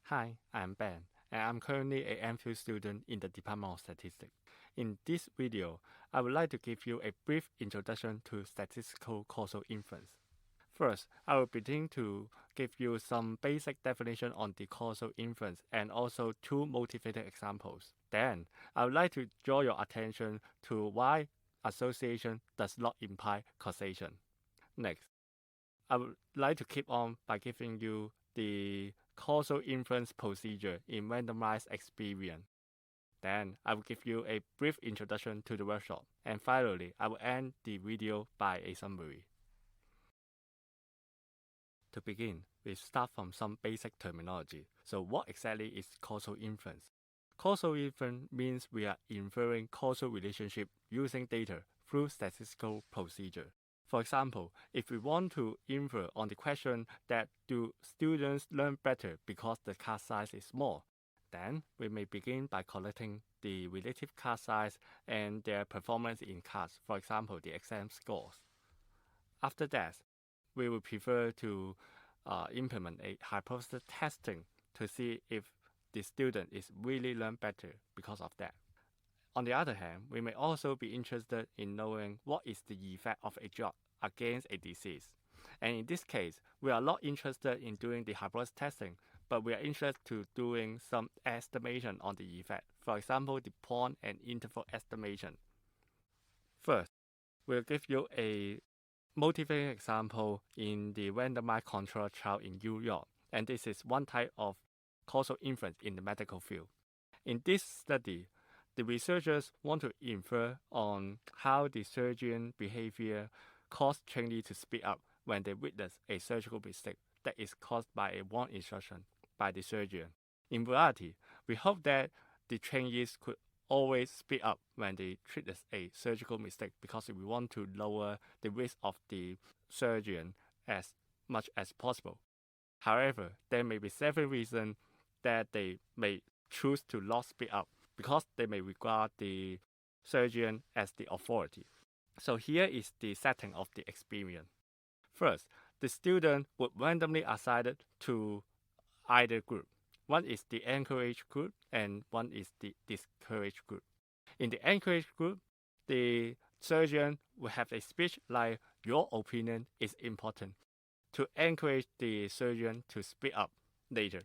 Hi, I'm Ben, and I'm currently a MPhil student in the Department of Statistics. In this video, I would like to give you a brief introduction to statistical causal inference. First, I will begin to give you some basic definition on the causal inference and also two motivated examples. Then, I would like to draw your attention to why association does not imply causation. Next, I would like to keep on by giving you the causal inference procedure in randomized experience. Then I will give you a brief introduction to the workshop. And finally, I will end the video by a summary. To begin, we start from some basic terminology. So what exactly is causal inference? Causal inference means we are inferring causal relationship using data through statistical procedure. For example, if we want to infer on the question that do students learn better because the class size is small, then we may begin by collecting the relative class size and their performance in class, for example, the exam scores. After that, we will prefer to implement a hypothesis testing to see if the student is really learn better because of that. On the other hand, we may also be interested in knowing what is the effect of a drug against a disease. And in this case, we are not interested in doing the hypothesis testing, but we are interested to doing some estimation on the effect. For example, the point and interval estimation. First, we'll give you a motivating example in the randomized control trial in New York. And this is one type of causal inference in the medical field. In this study, the researchers want to infer on how the surgeon behavior caused trainee to speed up when they witness a surgical mistake that is caused by a wrong instruction by the surgeon. In reality, we hope that the trainees could always speed up when they treat a surgical mistake because we want to lower the risk of the surgeon as much as possible. However, there may be several reasons that they may choose to not speed up because they may regard the surgeon as the authority. So here is the setting of the experience. First, the student would randomly assign it to either group. One is the encouraged group and one is the discouraged group. In the encouraged group, the surgeon will have a speech like, "Your opinion is important," to encourage the surgeon to speed up later.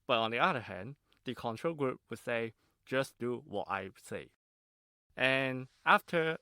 But on the other hand, the control group would say, "Just do what I say." And after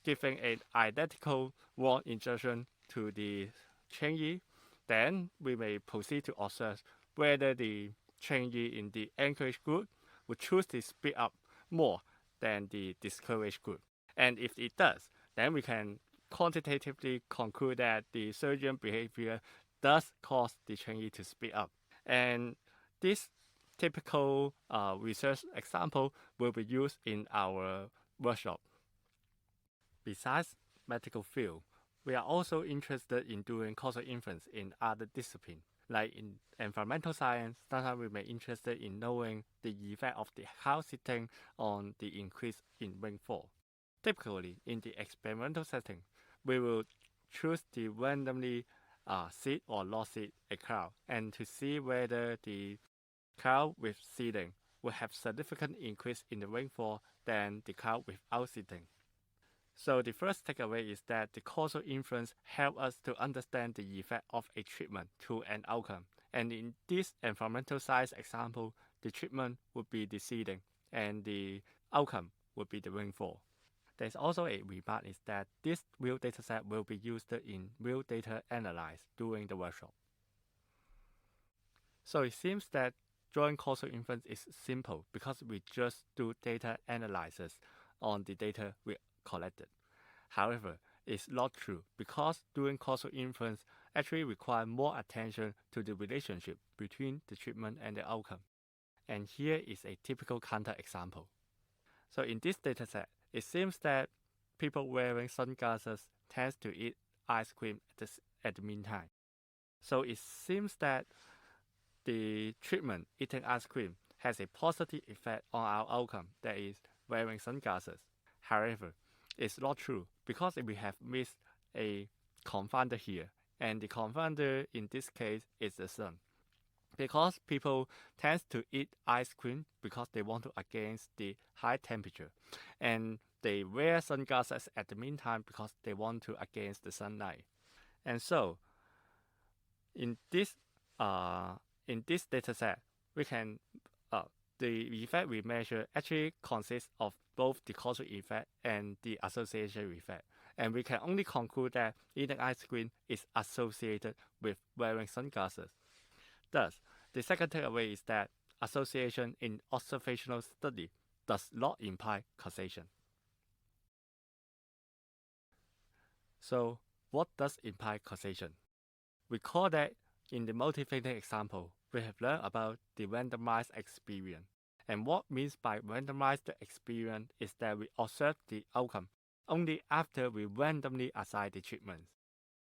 giving an identical wrong instruction to the trainee, then we may proceed to observe whether the trainee in the encouraged group would choose to speed up more than the discouraged group. And if it does, then we can quantitatively conclude that the surgeon behavior does cause the trainee to speed up. And this typical research example will be used in our workshop. Besides medical field, we are also interested in doing causal inference in other disciplines. Like in environmental science, sometimes we may be interested in knowing the effect of the house heating on the increase in rainfall. Typically, in the experimental setting, we will choose to randomly seed or not seed a cloud and to see whether the cloud with seeding will have significant increase in the rainfall than the cloud without seeding. So the first takeaway is that the causal inference helps us to understand the effect of a treatment to an outcome. And in this environmental science example, the treatment would be the seeding and the outcome would be the rainfall. There's also a remark is that this real dataset will be used in real data analysis during the workshop. So it seems that drawing causal inference is simple because we just do data analysis on the data we collected. However, it's not true because doing causal inference actually requires more attention to the relationship between the treatment and the outcome. And here is a typical counterexample. So in this dataset, it seems that people wearing sunglasses tend to eat ice cream at the meantime. So it seems that the treatment eating ice cream has a positive effect on our outcome, that is, wearing sunglasses. However, it's not true because we have missed a confounder here, and the confounder in this case is the sun. because people tend to eat ice cream because they want to against the high temperature, and they wear sunglasses at the meantime because they want to against the sunlight. And so in this uh, data set, we can the effect we measure actually consists of both the causal effect and the association effect. And we can only conclude that eating ice cream is associated with wearing sunglasses. Thus, the second takeaway is that association in observational study does not imply causation. So, what does imply causation? Recall that in the motivating example, we have learned about the randomized experience. And what means by randomized experience is that we observe the outcome only after we randomly assign the treatments.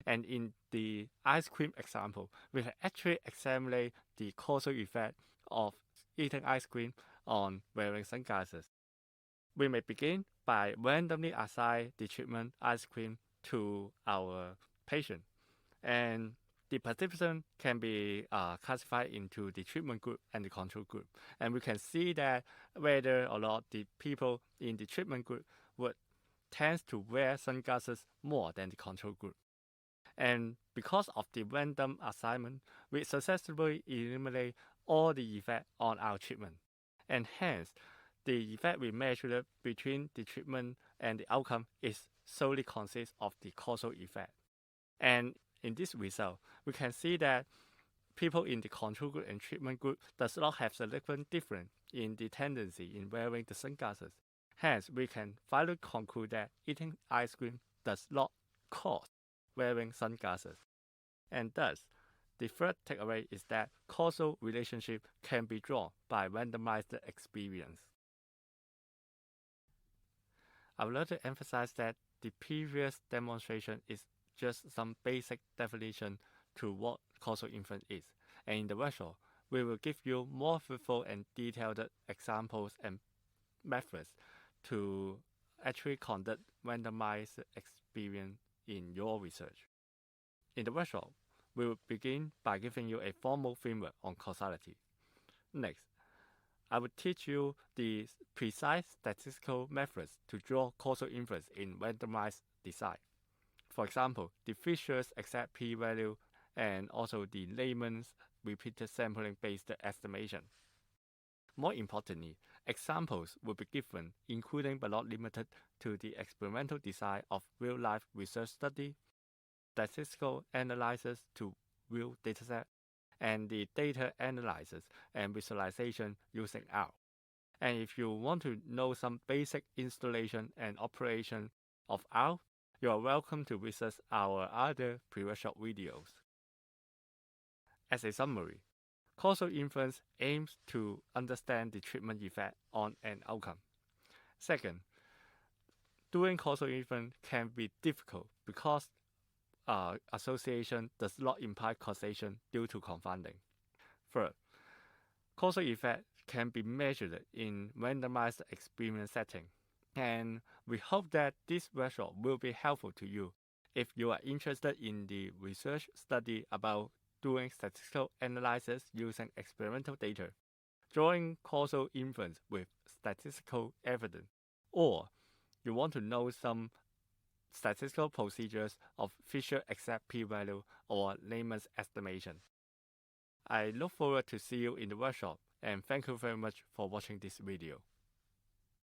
And in the ice cream example, we have actually examined the causal effect of eating ice cream on wearing sunglasses. We may begin by randomly assign the treatment ice cream to our patient. And the participant can be classified into the treatment group and the control group. And we can see that whether or not the people in the treatment group would tend to wear sunglasses more than the control group. And because of the random assignment, we successfully eliminate all the effect on our treatment. And hence, the effect we measured between the treatment and the outcome is solely consists of the causal effect. And in this result, we can see that people in the control group and treatment group does not have significant difference in the tendency in wearing the sunglasses. Hence, we can finally conclude that eating ice cream does not cause wearing sunglasses. And thus, the third takeaway is that causal relationship can be drawn by randomized experience. I would like to emphasize that the previous demonstration is just some basic definition to what causal inference is. And in the workshop, we will give you more fruitful and detailed examples and methods to actually conduct randomized experience in your research. In the workshop, we will begin by giving you a formal framework on causality. Next, I will teach you the precise statistical methods to draw causal inference in randomized design. For example, the features exact p-value and also the layman's repeated sampling based estimation. More importantly, examples will be given, including but not limited to the experimental design of real-life research study, statistical analysis to real dataset, and the data analysis and visualization using R. And if you want to know some basic installation and operation of R, you are welcome to visit our other pre-workshop videos. As a summary, causal inference aims to understand the treatment effect on an outcome. Second, doing causal inference can be difficult because association does not imply causation due to confounding. Third, causal effect can be measured in randomized experiment setting. And we hope that this workshop will be helpful to you if you are interested in the research study about doing statistical analysis using experimental data, drawing causal inference with statistical evidence, or you want to know some statistical procedures of feature exact p-value or layman's estimation. I look forward to see you in the workshop, and thank you very much for watching this video.